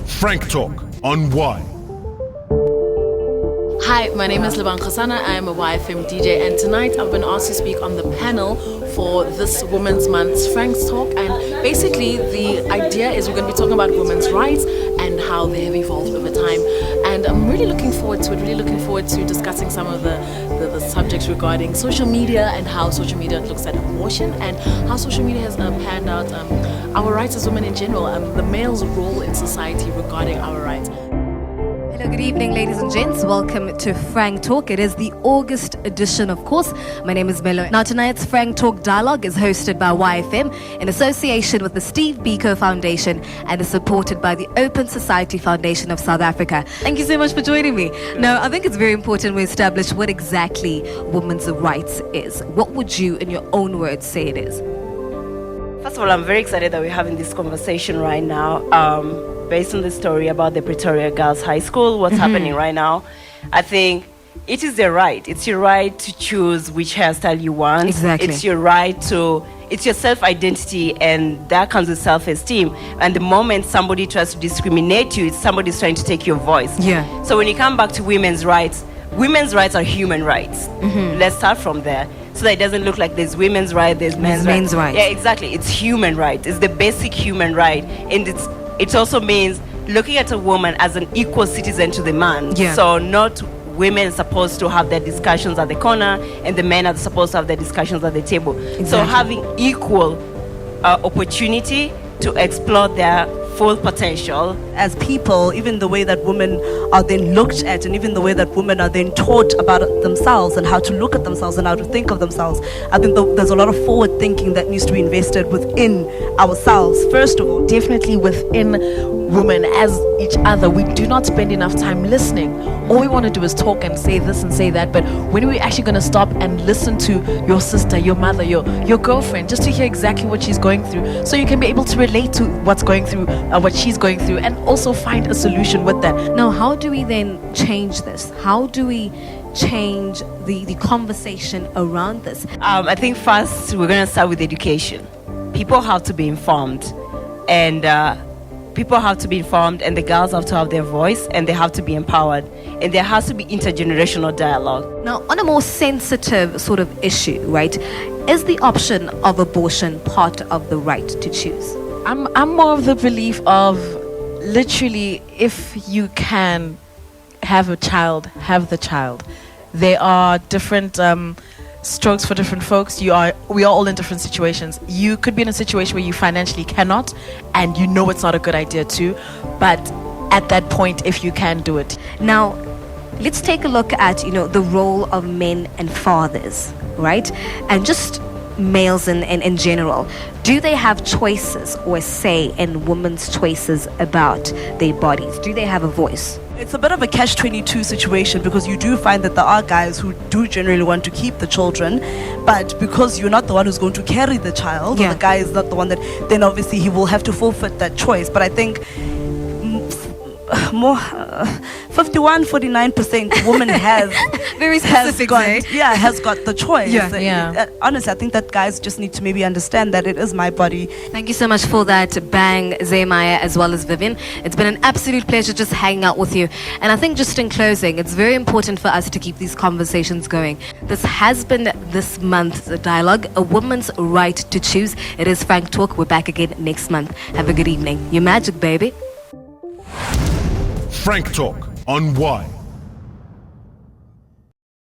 Frank Talk on Y. Hi, my name is Lebang Kgosana. I am a YFM DJ, and tonight I've been asked to speak on the panel for this Women's Month's Frank's Talk. And basically, the idea is we're going to be talking about women's rights and how they have evolved over time. And I'm really looking forward to it, really looking forward to discussing some of the subjects regarding social media and how social media looks at abortion and how social media has panned out our rights as women in general, the male's role in society regarding our rights. Hello, good evening, ladies and gents. Welcome to Frank Talk. It is the August edition, of course. My name is Melo. Now, tonight's Frank Talk dialogue is hosted by YFM in association with the Steve Biko Foundation and is supported by the Open Society Foundation of South Africa. Thank you so much for joining me. Now, I think it's very important we establish what exactly women's rights is. What would you, in your own words, say it is? First of all, I'm very excited that we're having this conversation right now. Based on the story about the Pretoria Girls High School, what's happening right now, I think it is their right. It's your right to choose which hairstyle you want. Exactly. It's your right to, it's your self-identity, and that comes with self-esteem. And the moment somebody tries to discriminate you, it's somebody's trying to take your voice. Yeah. So when you come back to women's rights are human rights. Let's start from there. So that it doesn't look like there's women's right, there's men's right. Yeah, exactly. It's human right. It's the basic human right. And it also means looking at a woman as an equal citizen to the man. Yeah. So not women supposed to have their discussions at the corner and the men are supposed to have their discussions at the table. Exactly. So having equal opportunity to explore their full potential. As people, even the way that women are then looked at, and even the way that women are then taught about themselves and how to look at themselves and how to think of themselves, I think there's a lot of forward thinking that needs to be invested within ourselves, first of all. Definitely within women as each other. We do not spend enough time listening. All we want to do is talk and say this and say that, but when are we actually going to stop and listen to your sister, your mother, your girlfriend, just to hear exactly what she's going through, so you can be able to relate to what's going through, what she's going through, and also find a solution with that. Now, how do we then change this? How do we change the conversation around this? I think first we're going to start with education. People have to be informed, and the girls have to have their voice, and they have to be empowered, and there has to be intergenerational dialogue. Now, on a more sensitive sort of issue, right, is the option of abortion part of the right to choose? I'm more of the belief of literally, if you can have a child, have the child. There are different strokes for different folks. We are all in different situations. You could be in a situation where you financially cannot, and you know it's not a good idea too, but at that point, if you can do it. Now, let's take a look at, the role of men and fathers, right? And just males in general. Do they have choices or say in women's choices about their bodies? Do they have a voice? It's a bit of a catch-22 situation, because you do find that there are guys who do generally want to keep the children, but because you're not the one who's going to carry the child, or the guy is not the one that, then obviously he will have to forfeit that choice. But I think more 51-49% woman has Very specific, has got the choice. Yeah. Honestly, I think that guys just need to maybe understand that it is my body. Thank you so much for that, Bang, Zemaya, as well as Vivian. It's been an absolute pleasure just hanging out with you. And I think just in closing, it's very important for us to keep these conversations going. This has been this month's dialogue, a woman's right to choose. It is Frank Talk. We're back again next month. Have a good evening. You're magic, baby. Frank Talk on Y.